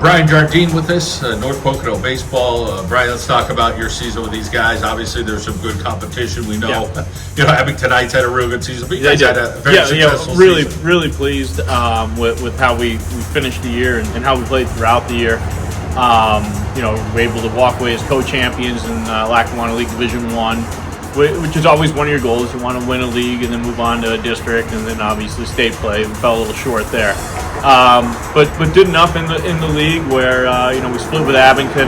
Brian Jardine with us, North Pocono Baseball. Brian, let's talk about your season with these guys. Obviously, there's some good competition. We know, Abington Heights had a real good season, but you guys had a very successful season. Really pleased with how we finished the year and how we played throughout the year. We were able to walk away as co-champions in Lackawanna League Division One, which is always one of your goals. You want to win a league and then move on to a district, and then obviously state play. We fell a little short there, but did enough in the league where we split with Abington,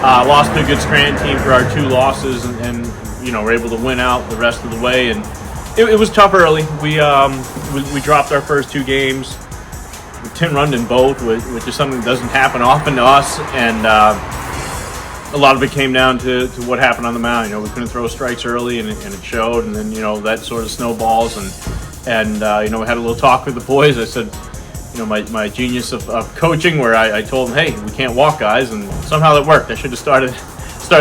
lost to a good Scranton team for our 2 losses, and were able to win out the rest of the way. And it was tough early. We dropped our first 2 games. 10 runned in both, which is something that doesn't happen often to us, and a lot of it came down to what happened on the mound. We couldn't throw strikes early, and it showed, and then that sort of snowballs, and we had a little talk with the boys. I said, my genius of coaching, where I told them, hey, we can't walk guys, and somehow that worked. I should have started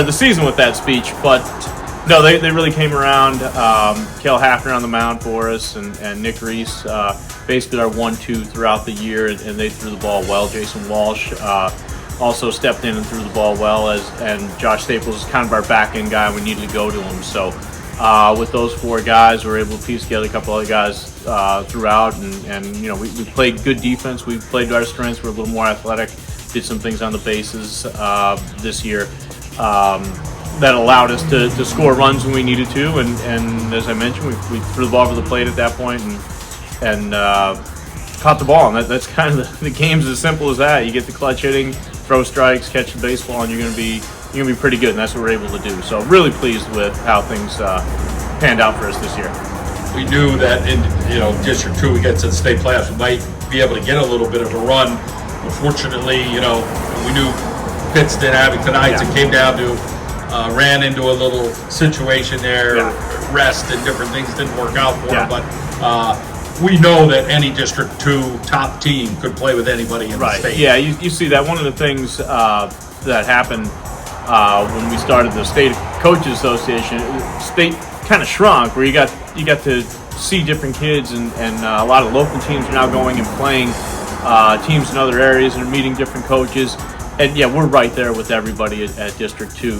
the season with that speech, but no, they really came around. Kel Hafner on the mound for us, and Nick Reese basically our 1-2 throughout the year, and they threw the ball well. Jason Walsh also stepped in and threw the ball well, and Josh Staples is kind of our back-end guy. We needed to go to him. So with those 4 guys, we were able to piece together a couple other guys throughout, and we played good defense. We played to our strengths. We're a little more athletic. Did some things on the bases this year that allowed us to score runs when we needed to, and as I mentioned, we threw the ball over the plate at that point and caught the ball, and that's kind of the game's as simple as that. You get the clutch hitting, throw strikes, catch the baseball, and you're gonna be pretty good, and that's what we're able to do. So really pleased with how things panned out for us this year. We knew that in District 2 we get to the state playoffs, we might be able to get a little bit of a run. Unfortunately, we knew Pittston, Abington Heights, it came down to ran into a little situation there, rest and different things didn't work out for them, but we know that any District 2 top team could play with anybody in the state. Yeah, you see that. One of the things that happened when we started the State Coaches Association, state kind of shrunk, where you got to see different kids, and a lot of local teams are now going and playing teams in other areas and are meeting different coaches. And we're right there with everybody at District 2.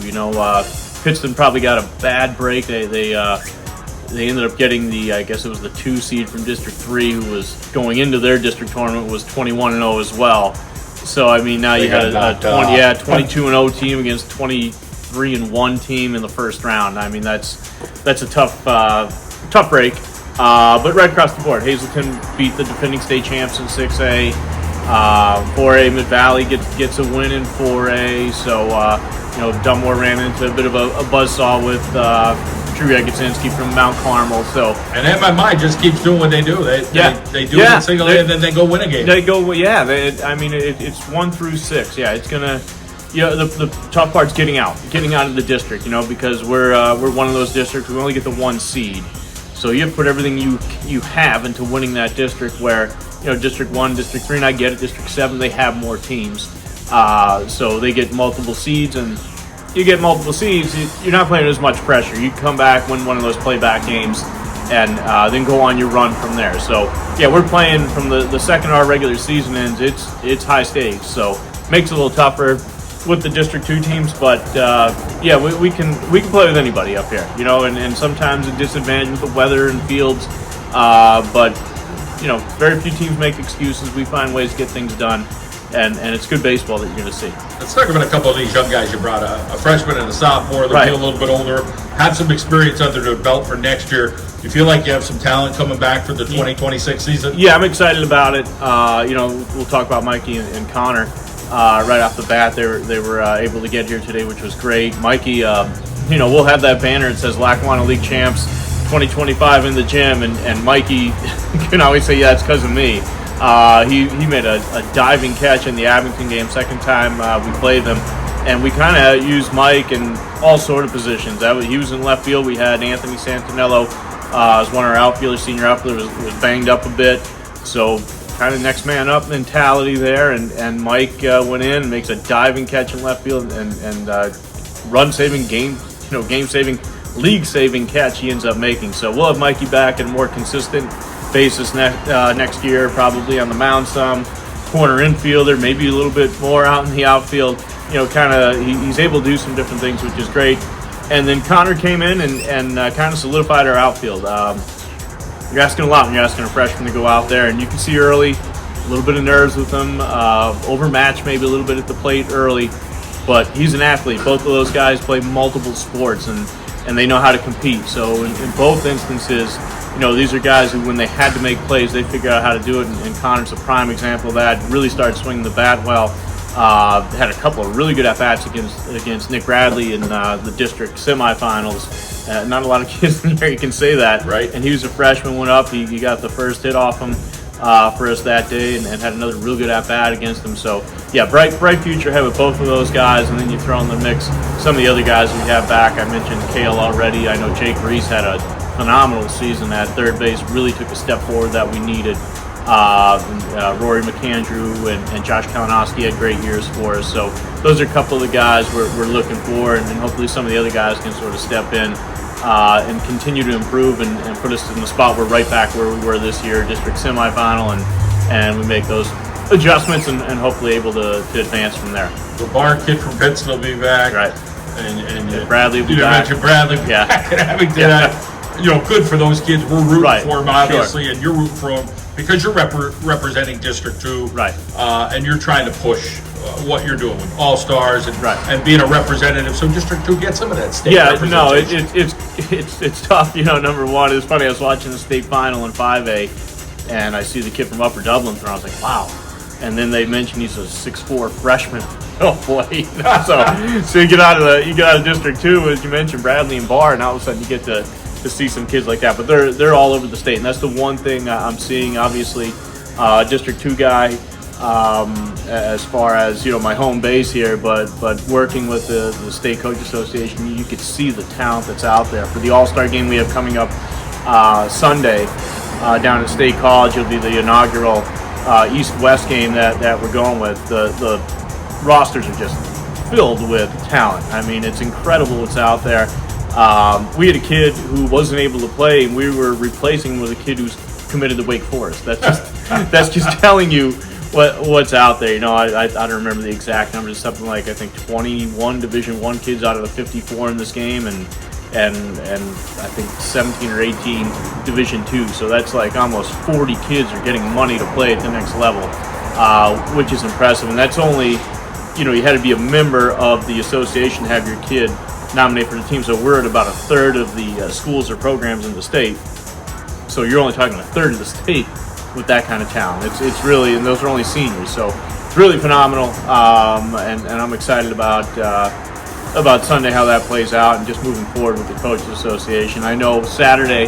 Pittston probably got a bad break. They ended up getting I guess it was the 2 seed from District 3, who was going into their district tournament was 21-0 as well. So I mean, now you had a 22-0 team against 23-1 team in the first round. I mean, that's a tough break. But right across the board, Hazleton beat the defending state champs in 6A. 4A Mid Valley gets a win in 4A. So Dunmore ran into a bit of a buzzsaw with Drew Eginsinski from Mount Carmel. So and MMI just keeps doing what they do. They do it in single A, and then they go win a game. They go it's 1 through 6. Yeah, it's gonna. The tough part's getting out of the district. Because we're one of those districts. We only get the 1 seed. So you have to put everything you have into winning that district. Where District 1, District 3, and I get it. District 7, they have more teams, so they get multiple seeds, and you get multiple seeds. You're not playing as much pressure. You come back, win one of those playback games, and then go on your run from there. So we're playing from the second our regular season ends. It's high stakes, so makes it a little tougher with the District 2 teams, but we can play with anybody up here, and sometimes a disadvantage with the weather and fields, but very few teams make excuses. We find ways to get things done, and it's good baseball that you're going to see. Let's talk about a couple of these young guys you brought, a freshman and a sophomore. They're a little bit older, have some experience under their belt for next year. You feel like you have some talent coming back for the 2026 season? Yeah, I'm excited about it. We'll talk about Mikey and Connor right off the bat. They were able to get here today, which was great. Mikey, we'll have that banner that says Lackawanna League Champs 2025 in the gym, and Mikey can always say, it's because of me. He made a diving catch in the Abington game, second time we played them, and we kind of used Mike in all sort of positions. He was in left field. We had Anthony Santinello as one of our outfielders, senior outfielder, was banged up a bit, so kind of next man up mentality there, and Mike went in and makes a diving catch in left field, and run-saving, game-saving, league-saving catch he ends up making. So we'll have Mikey back in a more consistent basis next year, probably on the mound some. corner infielder, maybe a little bit more out in the outfield. He's able to do some different things, which is great. And then Connor came in and kind of solidified our outfield. You're asking a lot when you're asking a freshman to go out there, and you can see early a little bit of nerves with him, overmatched maybe a little bit at the plate early, but he's an athlete. Both of those guys play multiple sports, and they know how to compete. So in both instances, these are guys who, when they had to make plays, they figured out how to do it, and Connor's a prime example of that. Really started swinging the bat well. Had a couple of really good at-bats against Nick Bradley in the district semifinals. Not a lot of kids in here, you can say that. Right. And he was a freshman, went up, he got the first hit off him for us that day, and had another real good at-bat against him. So, yeah, bright future ahead with both of those guys, and then you throw in the mix some of the other guys we have back. I mentioned Kale already. I know Jake Reese had a phenomenal season at third base, really took a step forward that we needed. Rory McAndrew and Josh Kalinowski had great years for us. So those are a couple of the guys we're looking for, and hopefully some of the other guys can sort of step in and continue to improve and put us in the spot we're right back where we were this year, district semifinal, and we make those adjustments and hopefully able to advance from there. The Bar kid from Pittston will be back. Right. And Bradley will be back. Bradley Yeah. back and having that. Good for those kids. We're rooting for them, obviously, and you're rooting for them because you're representing District 2. Right. And you're trying to push what you're doing with All-Stars and being a representative, so District 2 gets some of that state representation. It's tough. Number one, it's funny, I was watching the state final in 5A, and I see the kid from Upper Dublin throw. I was like, wow. And then they mentioned he's a 6'4" freshman. Oh boy! So you get out of District 2, as you mentioned, Bradley and Barr, and all of a sudden you get to see some kids like that. But they're all over the state, and that's the one thing I'm seeing. Obviously, District 2 guy, as far as my home base here, but working with the State Coach Association, you could see the talent that's out there. For the All-Star game we have coming up Sunday down at State College, it'll be the inaugural East-West game that we're going with. The rosters are just filled with talent. I mean, it's incredible what's out there. We had a kid who wasn't able to play, and we were replacing him with a kid who's committed to Wake Forest. That's just telling you what's out there. I don't remember the exact numbers. Something like, I think 21 Division I kids out of the 54 in this game, and I think 17 or 18 Division II. So that's like almost 40 kids are getting money to play at the next level, which is impressive. And that's only, you had to be a member of the association to have your kid nominate for the team. So we're at about a third of the schools or programs in the state. So you're only talking a third of the state with that kind of talent. It's really, and those are only seniors. So it's really phenomenal. And I'm excited about Sunday, how that plays out, and just moving forward with the Coaches Association. I know Saturday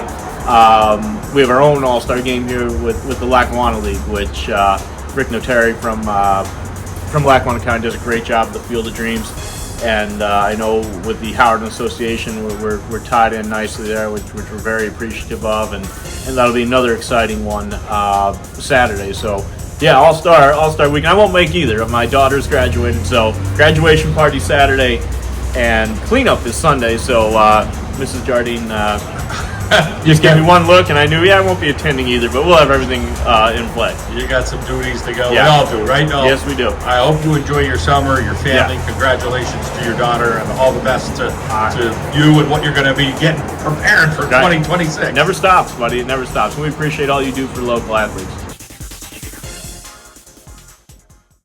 we have our own All-Star game here with the Lackawanna League, which Rick Notary from Lackawanna County does a great job of the Field of Dreams. And I know with the Howard Association, we're tied in nicely there, which we're very appreciative of, and that'll be another exciting one Saturday. So yeah, All-Star weekend. I won't make either. My daughter's graduated, so graduation party Saturday, and cleanup is Sunday. So Mrs. Jardine just gave me one look, and I knew, I won't be attending either, but we'll have everything in play. You got some duties to go. Yeah. We all do, right? Yes, we do. I hope you enjoy your summer, your family. Yeah. Congratulations to your daughter, and all the best to you and what you're going to be getting prepared for 2026. It never stops, buddy. It never stops. We appreciate all you do for local athletes.